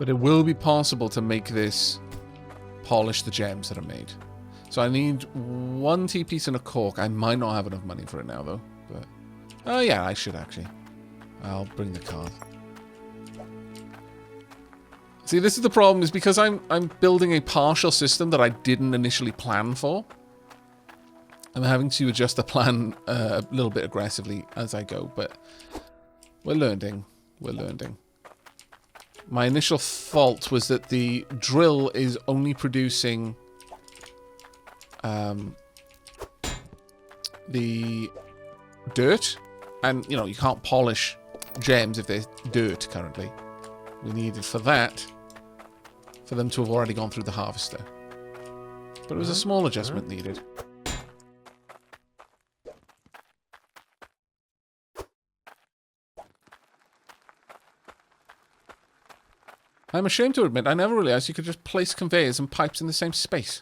But it will be possible to make this polish the gems that are made. So I need 1 T-piece and a cork. I might not have enough money for it now, though. But oh, yeah, I should actually. I'll bring the card. See, this is the problem, is because I'm building a partial system that I didn't initially plan for. I'm having to adjust the plan a little bit aggressively as I go, but we're learning. We're learning. My initial fault was that the drill is only producing the dirt, and you know, you can't polish gems if there's dirt currently. We needed for that for them to have already gone through the harvester, but it was a small adjustment needed. I'm ashamed to admit I never realized you could just place conveyors and pipes in the same space.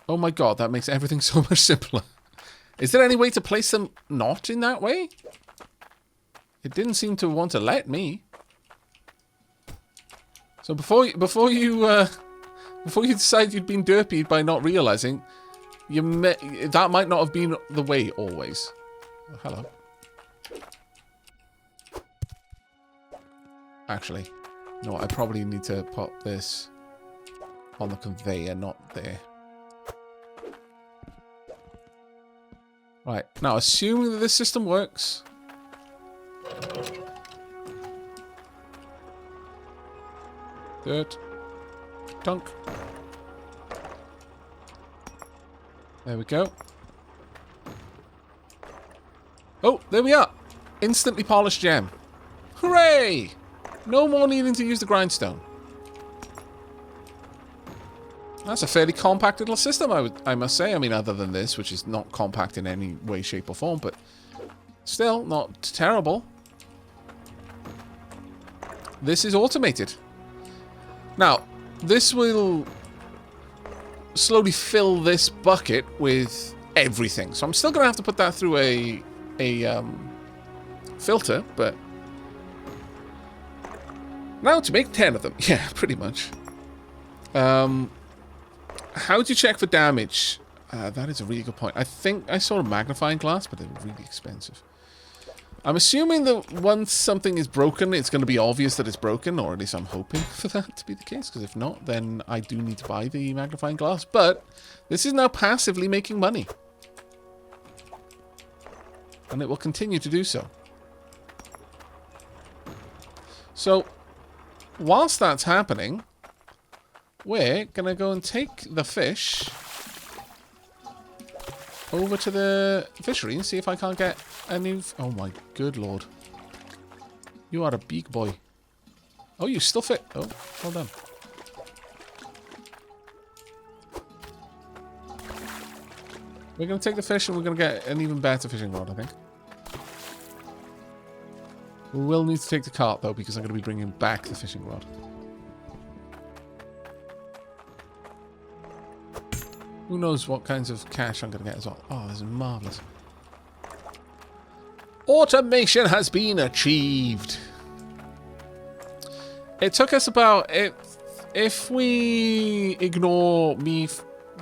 Oh my god, that makes everything so much simpler. Is there any way to place them not in that way? It didn't seem to want to let me. So before you decide you'd been derpied by not realizing, that might not have been the way always. Oh, hello. Actually, no, I probably need to pop this on the conveyor, not there. Right, now assuming that this system works. Dirt. Dunk. There we go. Oh, there we are. Instantly polished gem. Hooray! No more needing to use the grindstone. That's a fairly compact little system, I must say. I mean, other than this, which is not compact in any way, shape, or form, but still not terrible. This is automated. Now, this will slowly fill this bucket with everything. So I'm still going to have to put that through a filter, but now to make 10 of them. Yeah, pretty much. How do you check for damage? That is a really good point. I think I saw a magnifying glass, but they're really expensive. I'm assuming that once something is broken, it's going to be obvious that it's broken, or at least I'm hoping for that to be the case, because if not, then I do need to buy the magnifying glass. But this is now passively making money. And it will continue to do so. So, whilst that's happening, we're going to go and take the fish over to the fishery and see if I can't get a new... Oh my good lord. You are a big boy. Oh, you still fit. Oh, well done. We're going to take the fish and we're going to get an even better fishing rod, I think. We will need to take the cart, though, because I'm going to be bringing back the fishing rod. Who knows what kinds of cash I'm going to get as well. Oh, this is marvellous. Automation has been achieved. It took us about... If we ignore me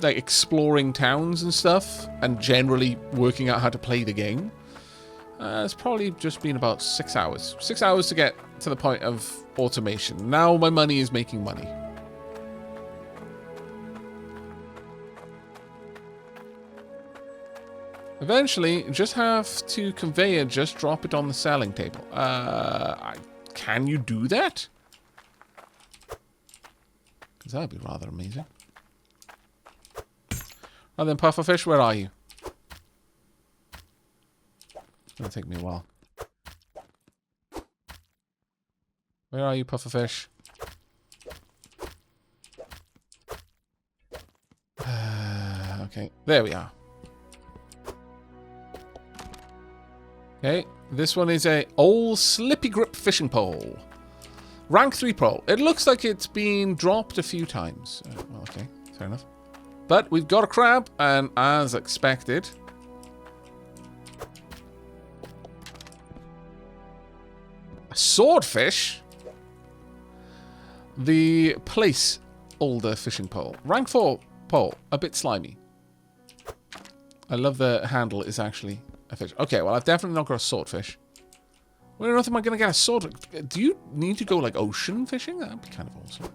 like exploring towns and stuff and generally working out how to play the game, it's probably just been about 6 hours. 6 hours to get to the point of automation. Now my money is making money. Eventually, just have to conveyor, just drop it on the selling table. Can you do that? Because that would be rather amazing. Oh, then Pufferfish, where are you? It's going to take me a while. Where are you, Pufferfish? Okay, there we are. Okay, this one is a old slippy grip fishing pole. Rank 3 pole. It looks like it's been dropped a few times. Well, okay, fair enough. But we've got a crab, and as expected... a swordfish? The place older fishing pole. Rank 4 pole. A bit slimy. I love the handle is actually a fish. Okay, well, I've definitely not got a swordfish. Where on earth am I going to get a sword? Do you need to go, like, ocean fishing? That'd be kind of awesome.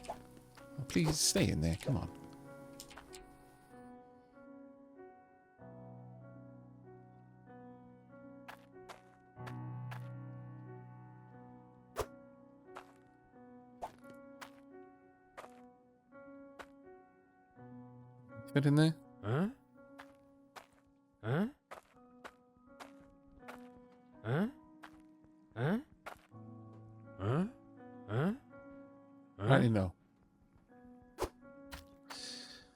Oh, please stay in there. Come on. Fit in there? Huh? Huh? Huh? Huh? Huh? Huh? Right, you know.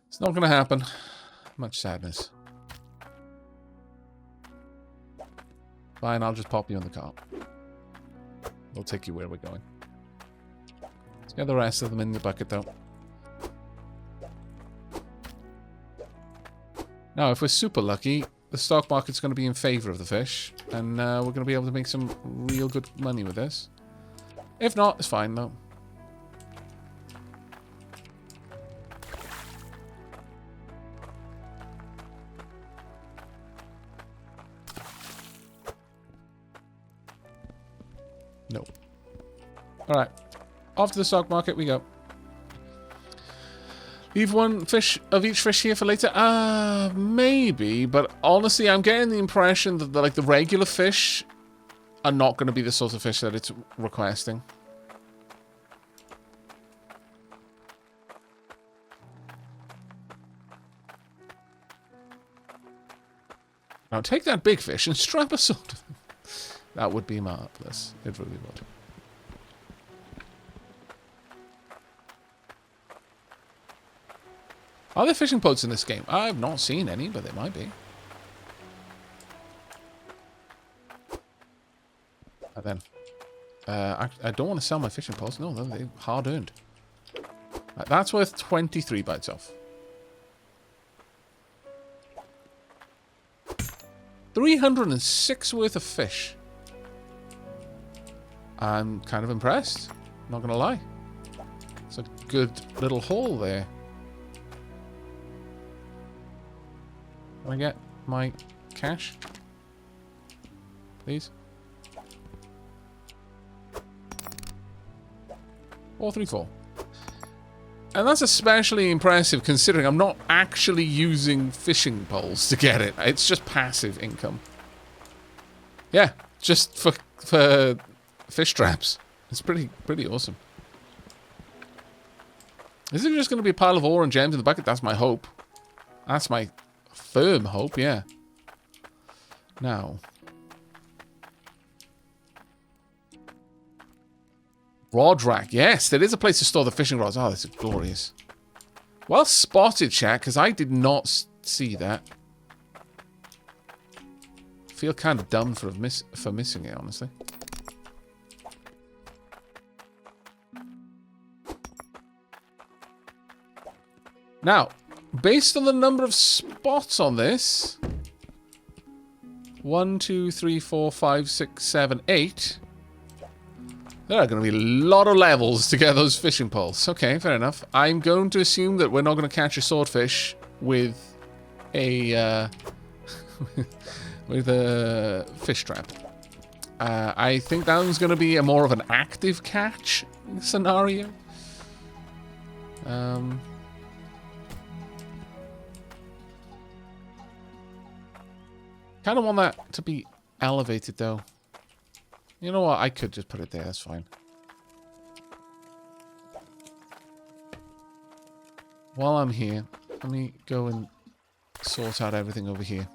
It's not going to happen. Much sadness. Fine, I'll just pop you in the car. We'll take you where we're going. Let's get the rest of them in the bucket, though. Now, if we're super lucky, the stock market's going to be in favor of the fish, and we're going to be able to make some real good money with this. If not, it's fine, though. No. Alright. Off to the stock market we go. Leave one fish of each fish here for later? Maybe, but honestly, I'm getting the impression that the regular fish are not going to be the sort of fish that it's requesting. Now take that big fish and strap a sword to them. That would be marvelous. It really would. Are there fishing boats in this game? I've not seen any, but there might be. And then, I don't want to sell my fishing poles. No, they're hard earned. Right, that's worth 23 bites off. 306 worth of fish. I'm kind of impressed. Not gonna lie. It's a good little haul there. Can I get my cash? Please? 434. And that's especially impressive considering I'm not actually using fishing poles to get it. It's just passive income. Yeah, just for fish traps. It's pretty awesome. Is it just going to be a pile of ore and gems in the bucket? That's my hope. That's my firm hope, yeah. Now. Rod rack. Yes, there is a place to store the fishing rods. Oh, this is glorious. Well spotted, chat, because I did not see that. Feel kind of dumb for missing it, honestly. Now, based on the number of spots on this, 1, 2, 3, 4, 5, 6, 7, 8. There are going to be a lot of levels to get those fishing poles. Okay, fair enough. I'm going to assume that we're not going to catch a swordfish with a with a fish trap. I think that one's going to be a more of an active catch scenario. Kind of want that to be elevated, though. You know what? I could just put it there. That's fine. While I'm here, let me go and sort out everything over here.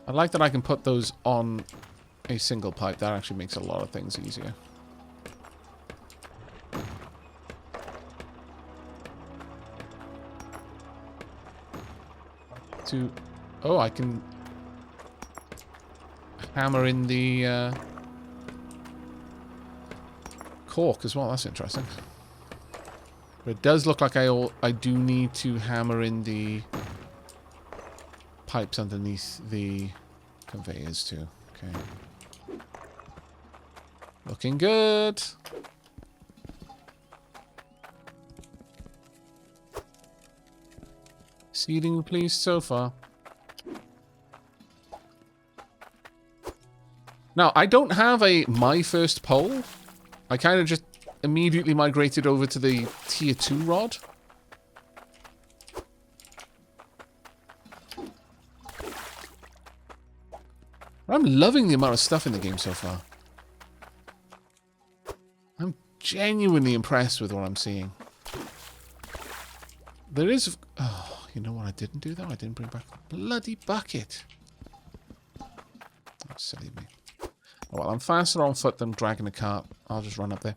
I like that I can put those on a single pipe. That actually makes a lot of things easier. Oh, I can hammer in the cork as well. That's interesting. But it does look like I do need to hammer in the pipes underneath the conveyors too. Okay. Looking good. Seeding pleased so far. Now, I don't have a my first pole. I kind of just immediately migrated over to the tier 2 rod. I'm loving the amount of stuff in the game so far. I'm genuinely impressed with what I'm seeing. There is... Oh, you know what I didn't do, though? I didn't bring back the bloody bucket. That's silly of me. Oh, well, I'm faster on foot than dragging a cart. I'll just run up there.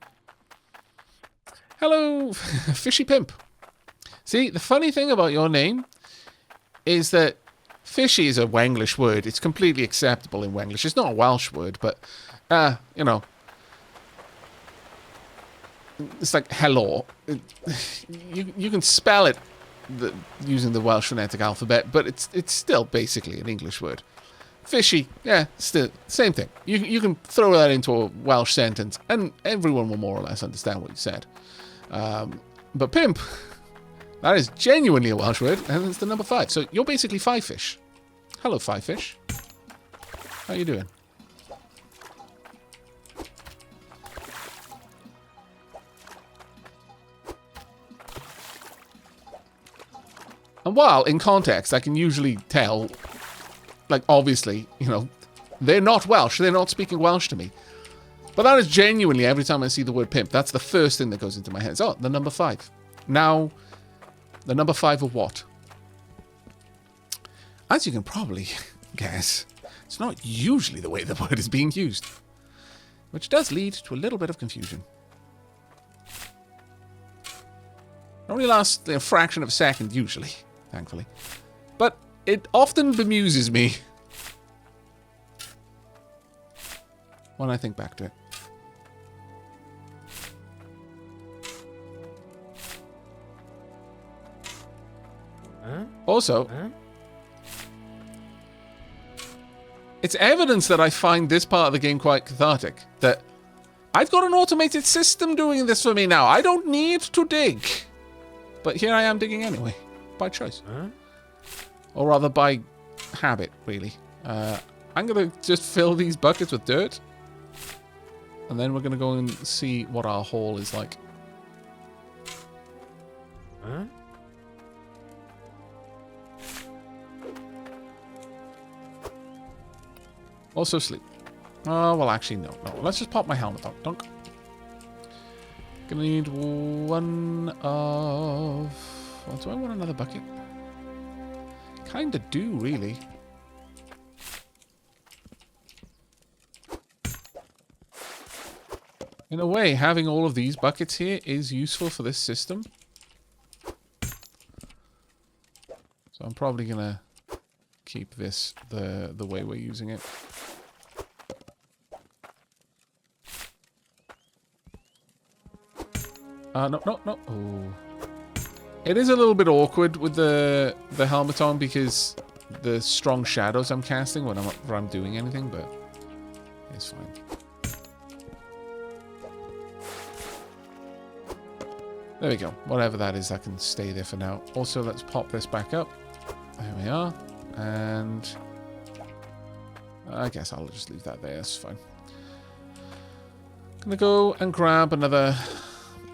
Hello, Fishy Pimp. See, the funny thing about your name is that fishy is a Wenglish word. It's completely acceptable in Wenglish. It's not a Welsh word, but, you know, it's like hello. You can spell it using the Welsh phonetic alphabet, but it's still basically an English word. Fishy, yeah, still same thing. You can throw that into a Welsh sentence, and everyone will more or less understand what you said. But pimp, that is genuinely a Welsh word, and it's the number 5. So you're basically 5 fish. Hello, 5 fish. How you doing? And while in context, I can usually tell, like, obviously, you know, they're not Welsh. They're not speaking Welsh to me. But that is genuinely, every time I see the word pimp, that's the first thing that goes into my head. It's, oh, the number 5. Now, the number 5 of what? As you can probably guess, it's not usually the way the word is being used. Which does lead to a little bit of confusion. It only lasts a fraction of a second, usually, thankfully. But it often bemuses me when I think back to it. Also, it's evidence that I find this part of the game quite cathartic. That I've got an automated system doing this for me now. I don't need to dig. But here I am digging anyway. By choice. Or rather, by habit, really. I'm going to just fill these buckets with dirt. And then we're going to go and see what our haul is like. Also sleep. Oh, well, actually, no. Let's just pop my helmet on. Dunk. Gonna need one of... Well, do I want another bucket? Kinda do, really. In a way, having all of these buckets here is useful for this system. So I'm probably gonna keep this the way we're using it. No. Oh. It is a little bit awkward with the helmet on because the strong shadows I'm casting when I'm doing anything, but it's fine. There we go. Whatever that is, that can stay there for now. Also, let's pop this back up. There we are. And I guess I'll just leave that there. That's fine. Gonna go and grab another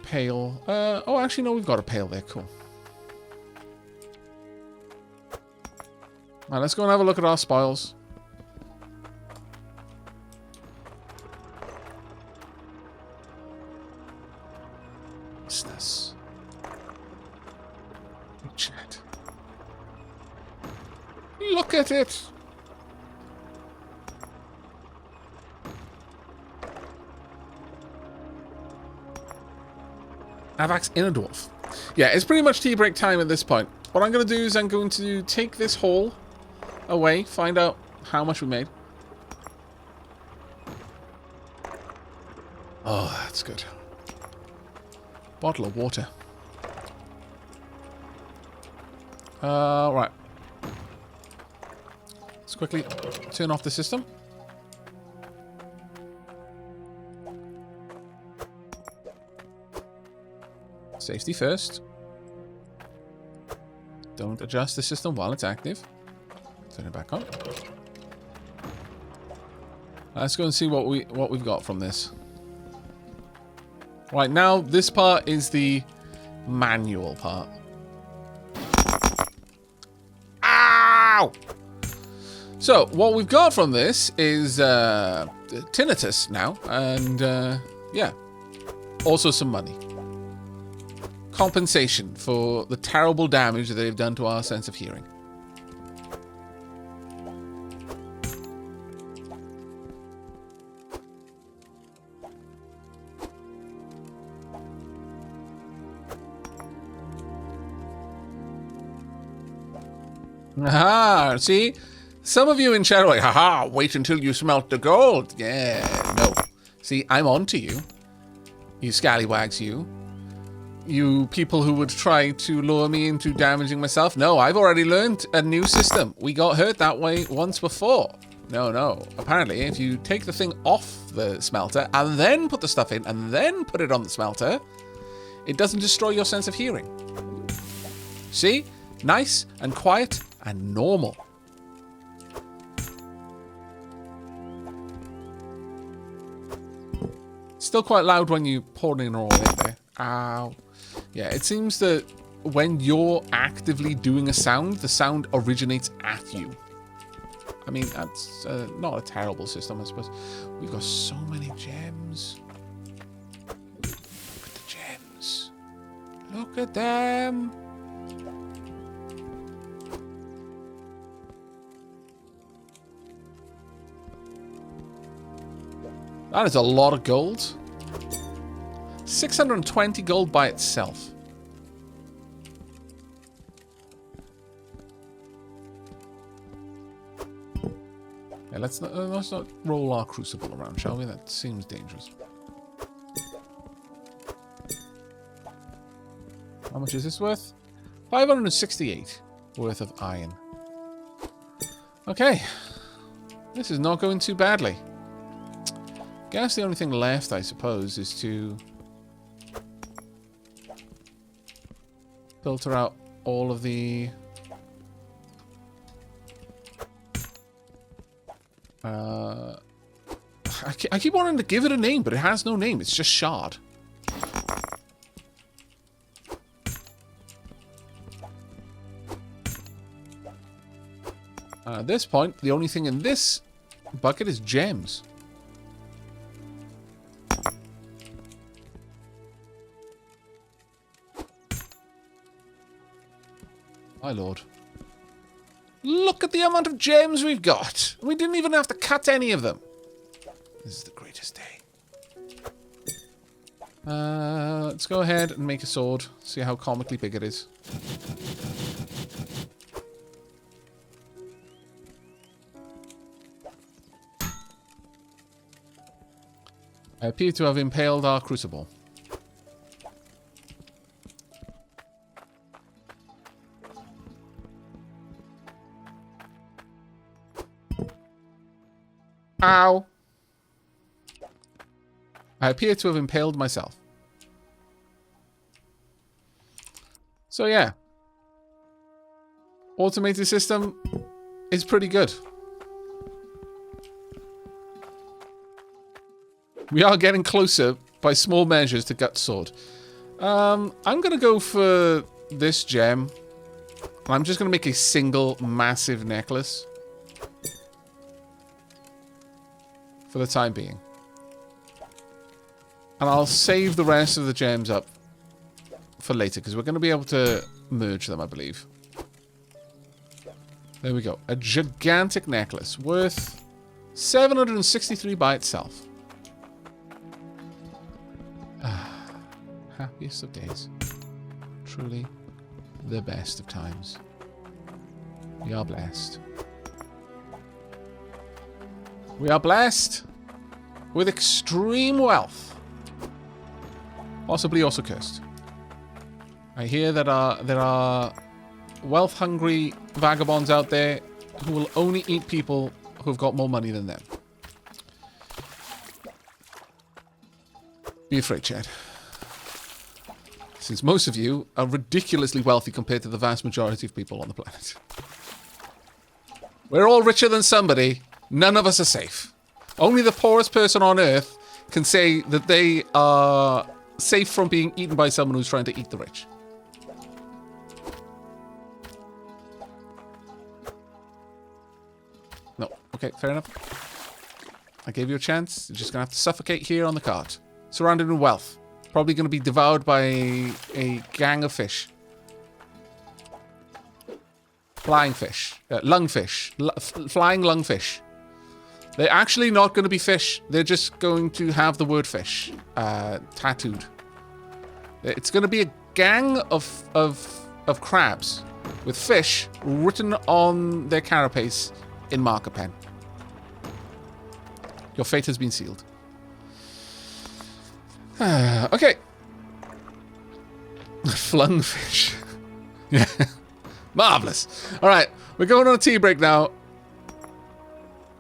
pail. Oh, actually, no, we've got a pail there. Cool. Right, let's go and have a look at our spoils. What's this? Chat. Look at it! Aavak's inner dwarf. Yeah, it's pretty much tea break time at this point. What I'm going to do is I'm going to take this haul away, find out how much we made. Oh, that's good. Bottle of water. Right. quickly turn off the system. Safety first. Don't adjust the system while it's active. Turn it back on. Let's go and see what we've got from this. Right, now this part is the manual part. Ow! So, what we've got from this is tinnitus now, and yeah, also some money. Compensation for the terrible damage that they've done to our sense of hearing. Aha, see? Some of you in chat are like, haha, wait until you smelt the gold. Yeah, no. See, I'm on to you. You scallywags, you. You people who would try to lure me into damaging myself. No, I've already learned a new system. We got hurt that way once before. No, no. Apparently, if you take the thing off the smelter and then put the stuff in and then put it on the smelter, it doesn't destroy your sense of hearing. See? Nice and quiet and normal. Still quite loud when you pour it all in there. Ow. Yeah, it seems that when you're actively doing a sound, the sound originates at you. I mean, that's not a terrible system, I suppose. We've got so many gems. Look at the gems. Look at them. That is a lot of gold. 620 gold by itself. Yeah, let's not roll our crucible around, shall we? That seems dangerous. How much is this worth? 568 worth of iron. Okay. This is not going too badly. Guess the only thing left, I suppose, is to filter out all of the I keep wanting to give it a name, but it has no name. It's just shard. At this point, the only thing in this bucket is gems. My lord. Look at the amount of gems we've got. We didn't even have to cut any of them. This is the greatest day. Let's go ahead and make a sword. See how comically big it is. I appear to have impaled our crucible. Ow. I appear to have impaled myself. So yeah. Automated system is pretty good. We are getting closer by small measures to gut sword. I'm going to go for this gem. I'm just going to make a single massive necklace. For the time being. And I'll save the rest of the gems up for later, because we're going to be able to merge them, I believe. There we go. A gigantic necklace worth 763 by itself. Happiest of days. Truly the best of times. We are blessed. We are blessed with extreme wealth. Possibly also cursed. I hear that there are wealth-hungry vagabonds out there who will only eat people who've got more money than them. Be afraid, Chad. Since most of you are ridiculously wealthy compared to the vast majority of people on the planet. We're all richer than somebody. None of us are safe. Only the poorest person on Earth can say that they are safe from being eaten by someone who's trying to eat the rich. No. Okay, fair enough. I gave you a chance. You're just going to have to suffocate here on the cart. Surrounded in wealth. Probably going to be devoured by a gang of fish. Flying fish. Lungfish. Flying lungfish. They're actually not going to be fish. They're just going to have the word fish tattooed. It's going to be a gang of crabs with fish written on their carapace in marker pen. Your fate has been sealed. Okay. Flung fish. Yeah. Marvelous. All right. We're going on a tea break now.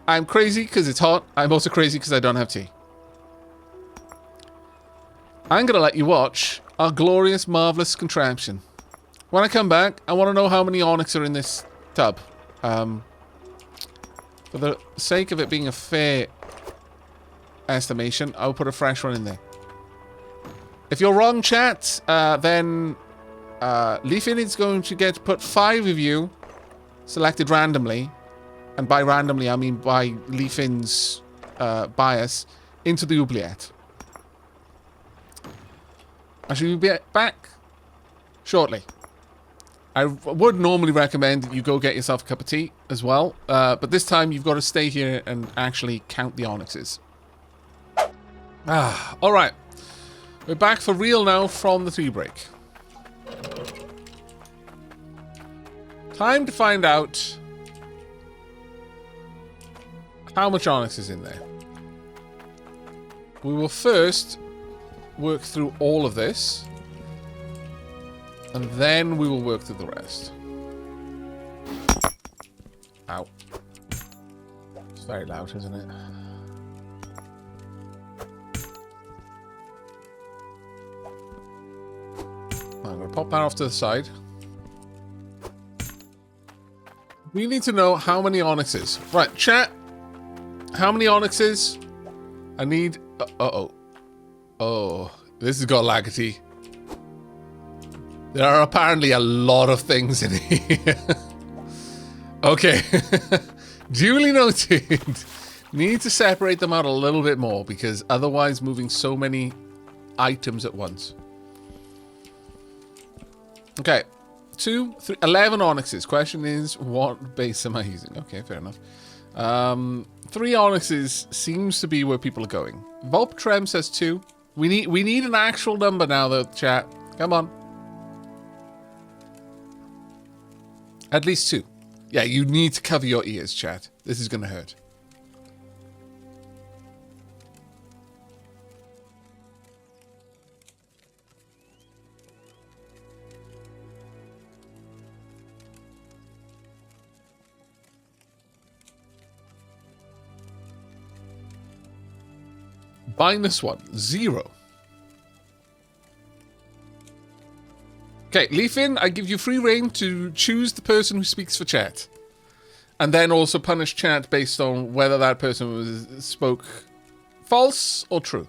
I'm crazy because it's hot. I'm also crazy because I don't have tea. I'm going to let you watch our glorious, marvelous contraption. When I come back, I want to know how many onyx are in this tub. For the sake of it being a fair estimation, I'll put a fresh one in there. If you're wrong, chat, then Leafin is going to put 5 of you selected randomly, and by randomly I mean by Leafin's bias, into the oubliette. I shall be back shortly. I would normally recommend that you go get yourself a cup of tea as well, but this time you've got to stay here and actually count the onyxes. Alright. We're back for real now from the tea break. Time to find out how much onyx is in there. We will first work through all of this, and then we will work through the rest. Ow. It's very loud, isn't it? I'm going to pop that off to the side. We need to know how many onyxes. Right, chat. How many onyxes? I need... Uh-oh. Oh, this has got laggity. There are apparently a lot of things in here. Okay. Duly noted. Need to separate them out a little bit more because otherwise moving so many items at once. Okay. 2, 3, 11 onyxes. Question is, what base am I using? Okay, fair enough. 3 onyxes seems to be where people are going. Volptrem says 2. We need an actual number now, though, chat. Come on. At least 2. Yeah, you need to cover your ears, chat. This is going to hurt. -1, 0. Okay, Leafin, I give you free reign to choose the person who speaks for chat. And then also punish chat based on whether that person spoke false or true.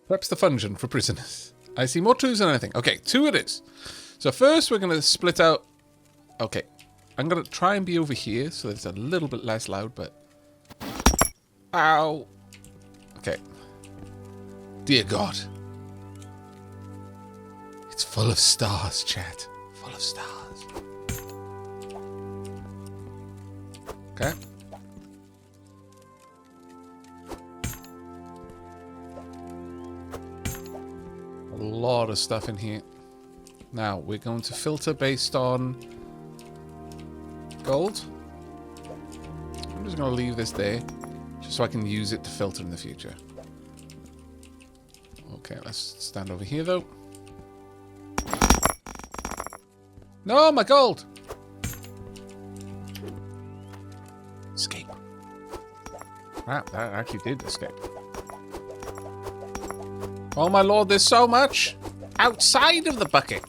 Perhaps the function for prisoners. I see more 2s than anything. Okay, 2 it is. So first we're going to split out... Okay, I'm going to try and be over here so that it's a little bit less loud, but... Ow! Okay. Dear God. It's full of stars, chat. Full of stars. Okay. A lot of stuff in here. Now, we're going to filter based on gold. I'm just going to leave this there. Just so I can use it to filter in the future. Okay, let's stand over here, though. No, my gold! Escape. Crap, that actually did escape. Oh my lord, there's so much outside of the bucket.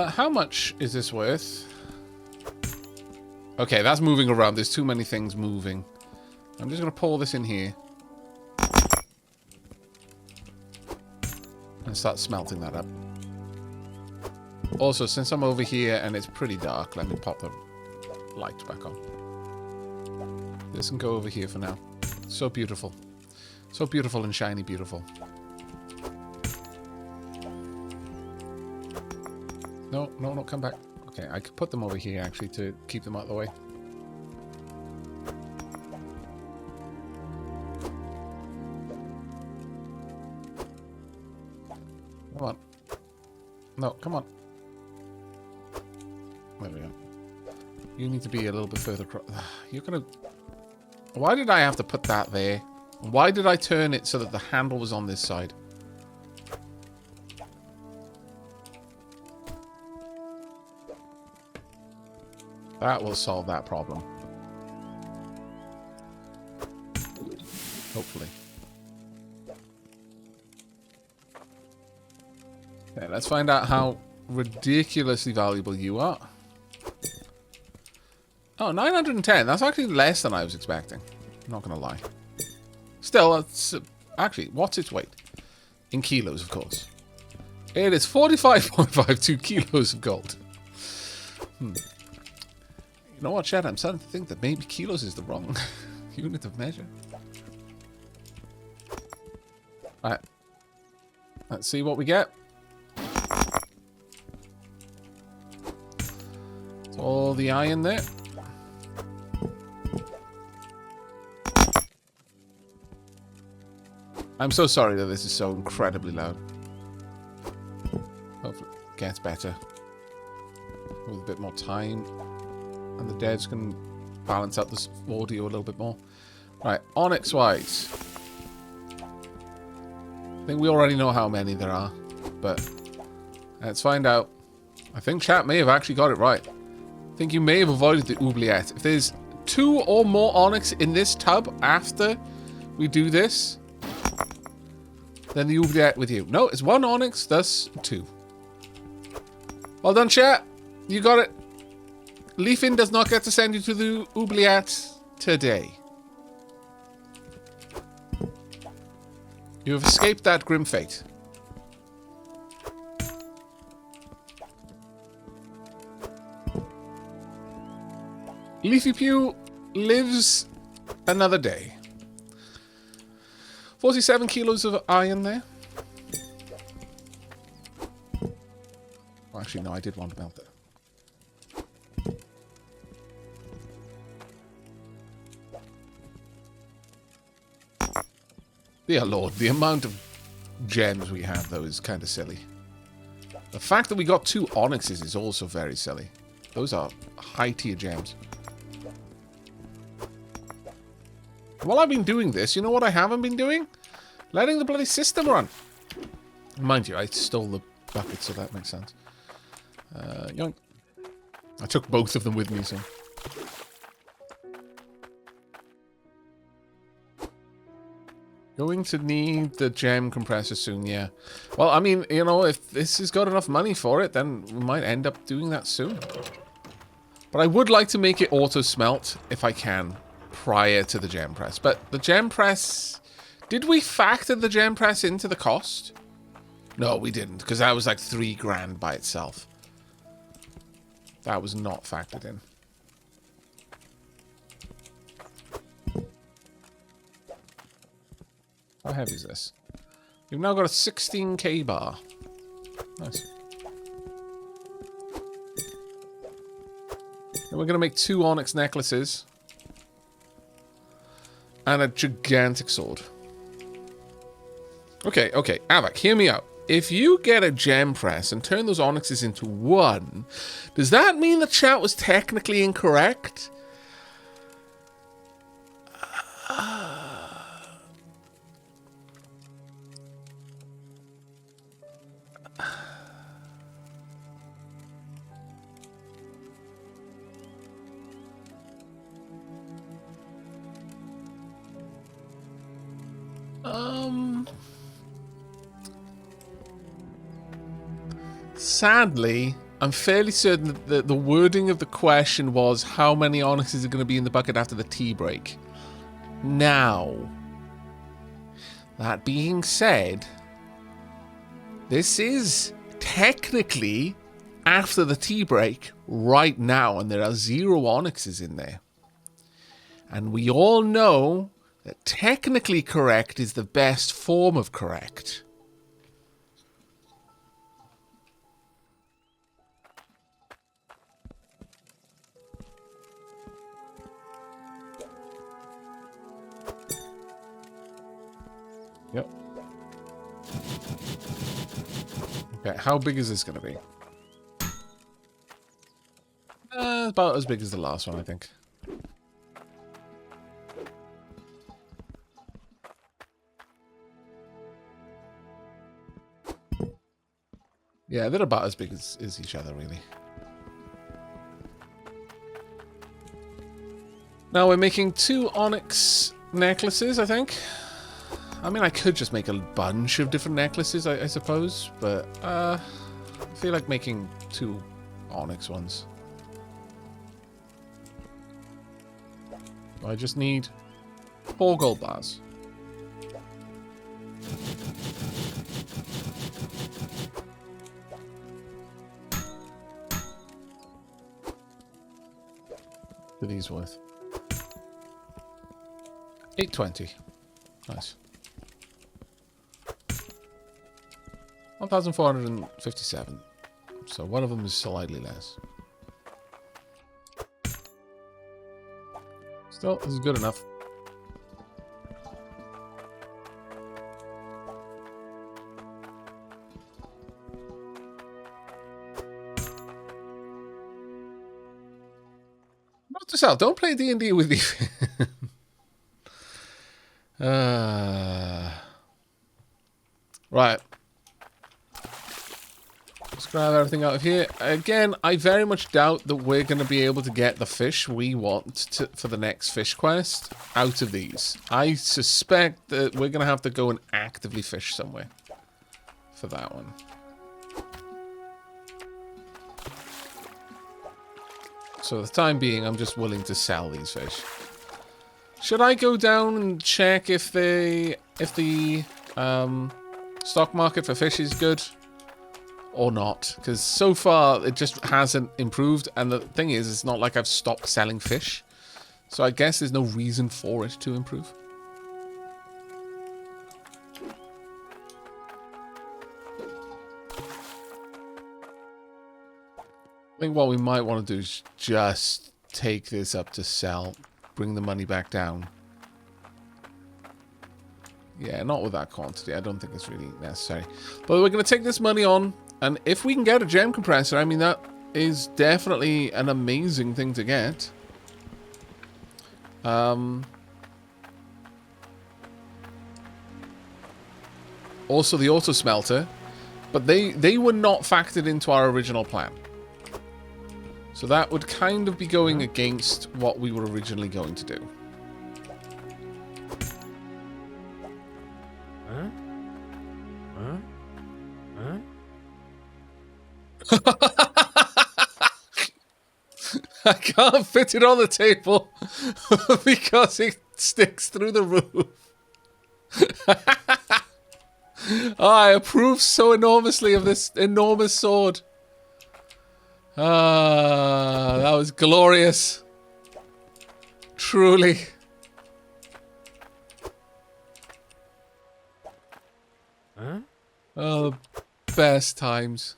How much is this worth? Okay, that's moving around. There's too many things moving. I'm just going to pour this in here. And start smelting that up. Also, since I'm over here and it's pretty dark, let me pop the lights back on. This can go over here for now. So beautiful. So beautiful and shiny beautiful. No, no, no, come back. Okay, I could put them over here, actually, to keep them out of the way. Come on. No, come on. There we go. You need to be a little bit further across. You're gonna... Why did I have to put that there? Why did I turn it so that the handle was on this side? That will solve that problem. Hopefully. Okay, let's find out how ridiculously valuable you are. Oh, 910. That's actually less than I was expecting. I'm not going to lie. Still, it's... actually, what's its weight? In kilos, of course. It is 45.52 kilos of gold. You know what, Chad? I'm starting to think that maybe kilos is the wrong unit of measure. Alright. Let's see what we get. It's all the iron there. I'm so sorry that this is so incredibly loud. Hopefully it gets better. With a bit more time. And the devs can balance out this audio a little bit more. Right, onyx-wise. I think we already know how many there are. But let's find out. I think chat may have actually got it right. I think you may have avoided the oubliette. If there's 2 or more onyx in this tub after we do this, then the oubliette with you. No, it's 1 onyx, thus 2. Well done, chat. You got it. Leafin does not get to send you to the oubliette today. You have escaped that grim fate. Leafy Pew lives another day. 47 kilos of iron there. Well, actually, no, I did want to melt it. Dear Lord, the amount of gems we have, though, is kind of silly. The fact that we got 2 onyxes is also very silly. Those are high-tier gems. While I've been doing this, you know what I haven't been doing? Letting the bloody system run. Mind you, I stole the bucket, so that makes sense. Yoink. I took both of them with me, so... Going to need the gem compressor soon, yeah. Well, I mean, you know, if this has got enough money for it, then we might end up doing that soon. But I would like to make it auto-smelt, if I can, prior to the gem press. But the gem press... Did we factor the gem press into the cost? No, we didn't, because that was like 3 grand by itself. That was not factored in. How heavy is this? We've now got a 16k bar. Nice. we're going to make 2 onyx necklaces. And a gigantic sword. Okay, okay. Aavak, hear me out. If you get a gem press and turn those onyxes into 1, does that mean the chat was technically incorrect? Sadly, I'm fairly certain that the wording of the question was how many onyxes are going to be in the bucket after the tea break. Now, that being said, this is technically after the tea break right now, and there are 0 onyxes in there. And we all know that technically correct is the best form of correct. Yep. Okay, how big is this going to be? About as big as the last one, I think. Yeah, they're about as big as each other, really. Now we're making 2 onyx necklaces, I think. I mean, I could just make a bunch of different necklaces, I suppose, but I feel like making 2 onyx ones. I just need 4 gold bars. What are these worth? 820. Nice. 1,457. So one of them is slightly less. Still, this is good enough. Note to self, don't play D&D with me. Right. Let's grab everything out of here. Again, I very much doubt that we're going to be able to get the fish we want for the next fish quest out of these. I suspect that we're going to have to go and actively fish somewhere for that one. So for the time being, I'm just willing to sell these fish. Should I go down and check if the stock market for fish is good or not? Because so far it just hasn't improved, and the thing is, it's not like I've stopped selling fish, so I guess there's no reason for it to improve. I think what we might want to do is just take this up to sell, bring the money back down. Yeah, not with that quantity. I don't think it's really necessary. But we're going to take this money on, and if we can get a gem compressor, I mean, that is definitely an amazing thing to get. Also the auto smelter, but they were not factored into our original plan. So that would kind of be going against what we were originally going to do. I can't fit it on the table because it sticks through the roof. Oh, I approve so enormously of this enormous sword. Ah, that was glorious. Truly. Oh, the best times.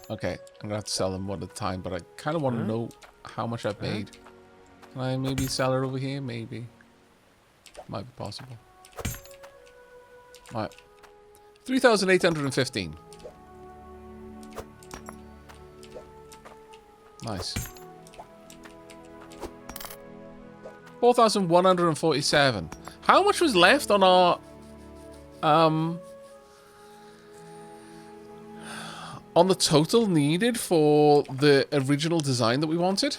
Okay, I'm gonna have to sell them one at a time, but I kind of want to know how much I've made. Can I maybe sell it over here? Maybe. Might be possible. Right. 3,815. Nice. 4,147. How much was left on our on the total needed for the original design that we wanted?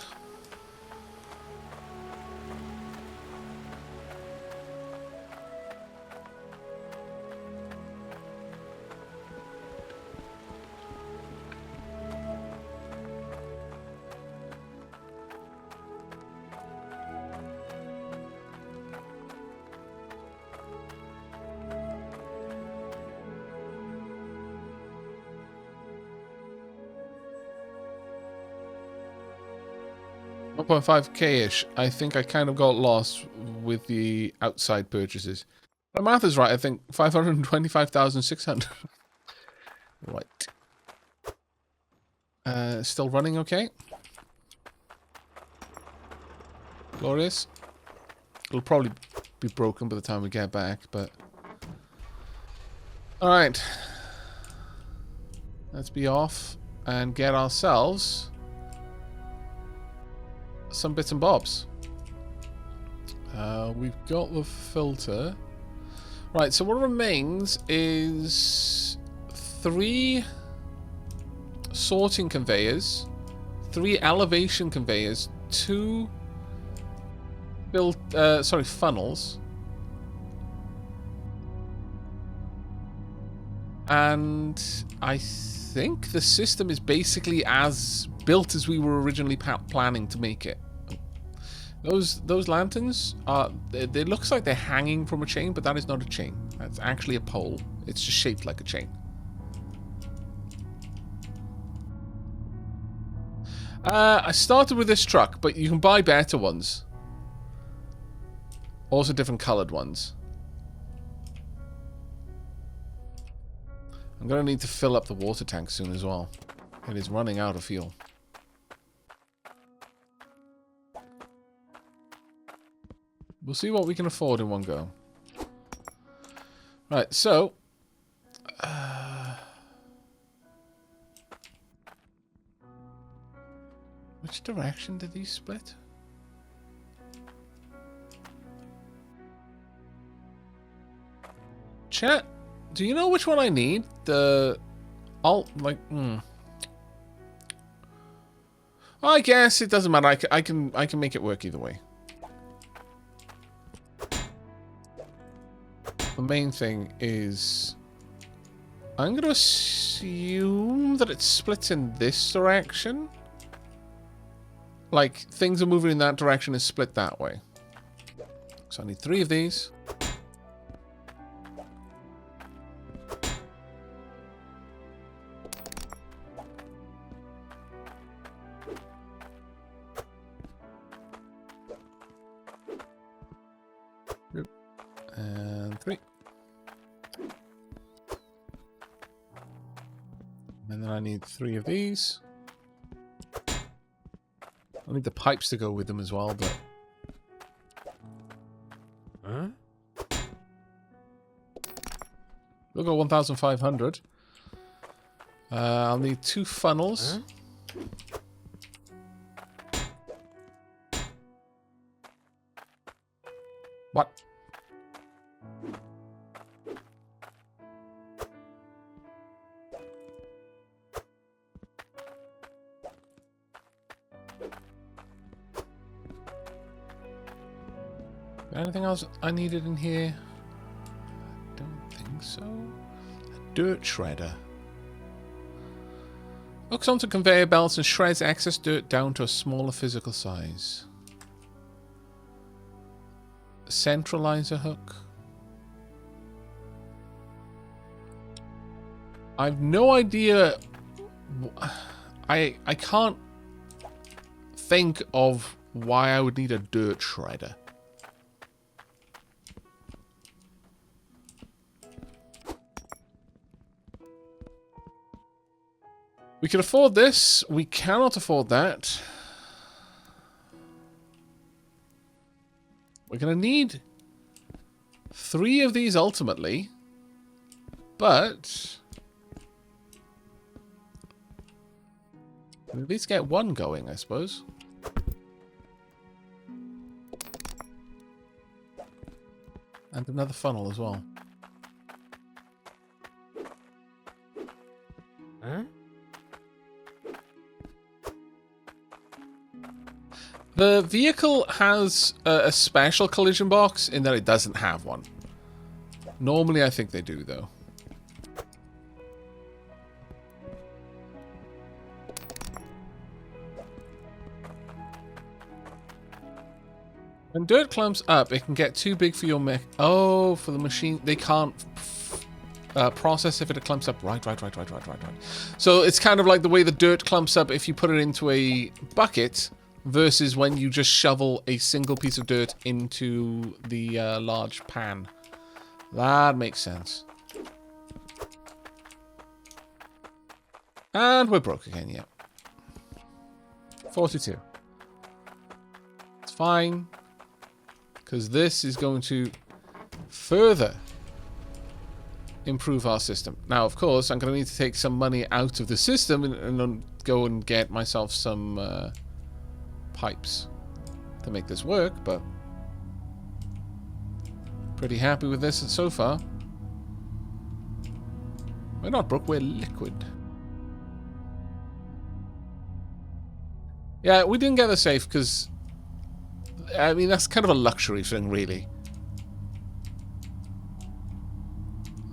$1.5k-ish. I think I kind of got lost with the outside purchases. My math is right, I think 525,600. Right. Still running okay? Glorious. It'll probably be broken by the time we get back, but... Alright. Let's be off and get ourselves some bits and bobs. We've got the filter. Right, so what remains is 3 sorting conveyors, 3 elevation conveyors, 2 funnels, and I think the system is basically as built as we were originally planning to make it. Those lanterns are, it looks like they're hanging from a chain, but that is not a chain. That's actually a pole. It's just shaped like a chain. I started with this truck, but you can buy better ones. Also different colored ones. I'm going to need to fill up the water tank soon as well. It is running out of fuel. We'll see what we can afford in one go. Right, so... which direction did these split? Chat, do you know which one I need? The... I guess it doesn't matter. I can make it work either way. The main thing is... I'm going to assume that it splits in this direction. Like, things are moving in that direction and split that way. So I need 3 of these. And 3. And then I need 3 of these. I need the pipes to go with them as well, but... Huh? We'll go 1,500. I'll need 2 funnels. Huh? What? Anything else I needed in here? I don't think so. A dirt shredder. Hooks onto conveyor belts and shreds excess dirt down to a smaller physical size. A centralizer hook. I've no idea. I can't think of why I would need a dirt shredder. We can afford this. We cannot afford that. We're going to need 3 of these ultimately. But we'll at least get 1 going, I suppose. And another funnel as well. Huh? The vehicle has a special collision box in that it doesn't have one. Normally, I think they do, though. When dirt clumps up, it can get too big for your mech. Oh, for the machine. They can't process if it clumps up. Right. So it's kind of like the way the dirt clumps up if you put it into a bucket versus when you just shovel a single piece of dirt into the large pan. That makes sense. And we're broke again, yeah. 42. It's fine. Because this is going to further improve our system. Now, of course, I'm going to need to take some money out of the system and go and get myself some pipes to make this work, but pretty happy with this so far. We're not broke, we're liquid. Yeah, we didn't get the safe because, I mean, that's kind of a luxury thing, really.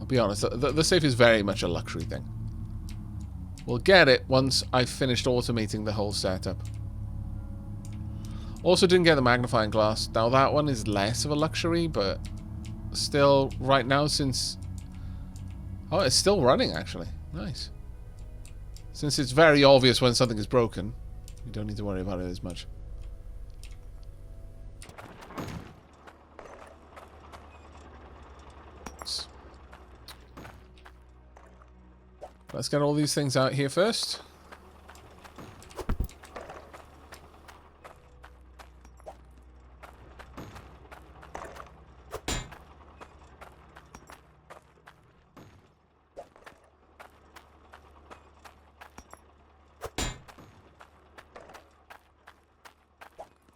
I'll be honest, the safe is very much a luxury thing. We'll get it once I've finished automating the whole setup. Also didn't get the magnifying glass. Now that one is less of a luxury, but still, right now, since... Oh, it's still running, actually. Nice. Since it's very obvious when something is broken, you don't need to worry about it as much. Let's get all these things out here first.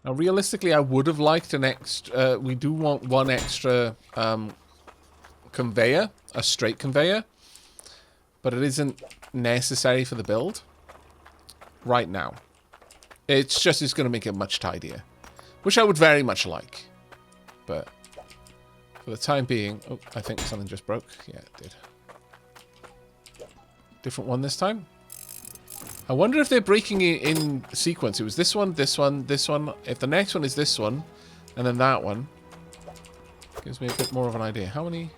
Now, realistically, I would have liked an extra... we do want one extra conveyor, a straight conveyor. But it isn't necessary for the build right now. It's going to make it much tidier. Which I would very much like. But for the time being... Oh, I think something just broke. Yeah, it did. Different one this time. I wonder if they're breaking it in sequence. It was this one, this one, this one. If the next one is this one, and then that one. Gives me a bit more of an idea. How many...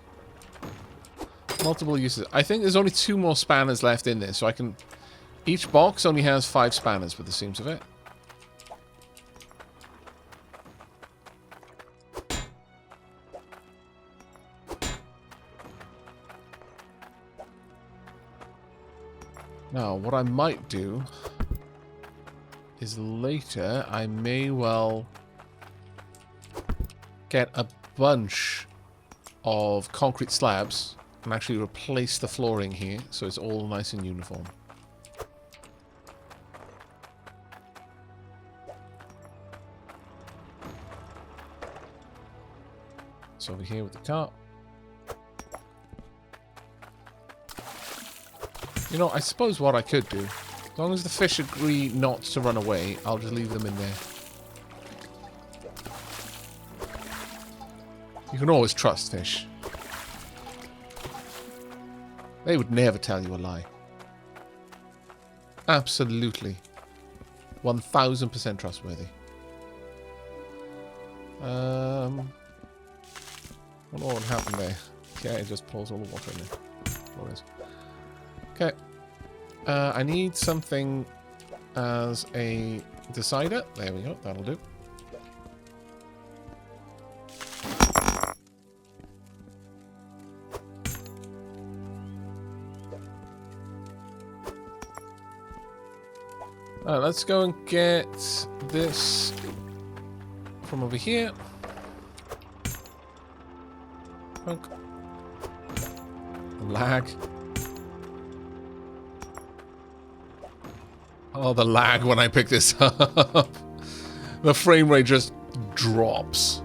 Multiple uses. I think there's only 2 more spanners left in this, so I can... Each box only has 5 spanners, with the seams of it. Now, what I might do is later I may well get a bunch of concrete slabs and actually replace the flooring here so it's all nice and uniform. So over here with the cart. You know, I suppose what I could do, as long as the fish agree not to run away, I'll just leave them in there. You can always trust fish. They would never tell you a lie. Absolutely. 1000% trustworthy. What would happen there? Okay, it just pulls all the water in there. Okay. I need something as a decider. There we go. That'll do. Let's go and get this from over here. Punk. Lag. Oh, the lag when I pick this up. The frame rate just drops.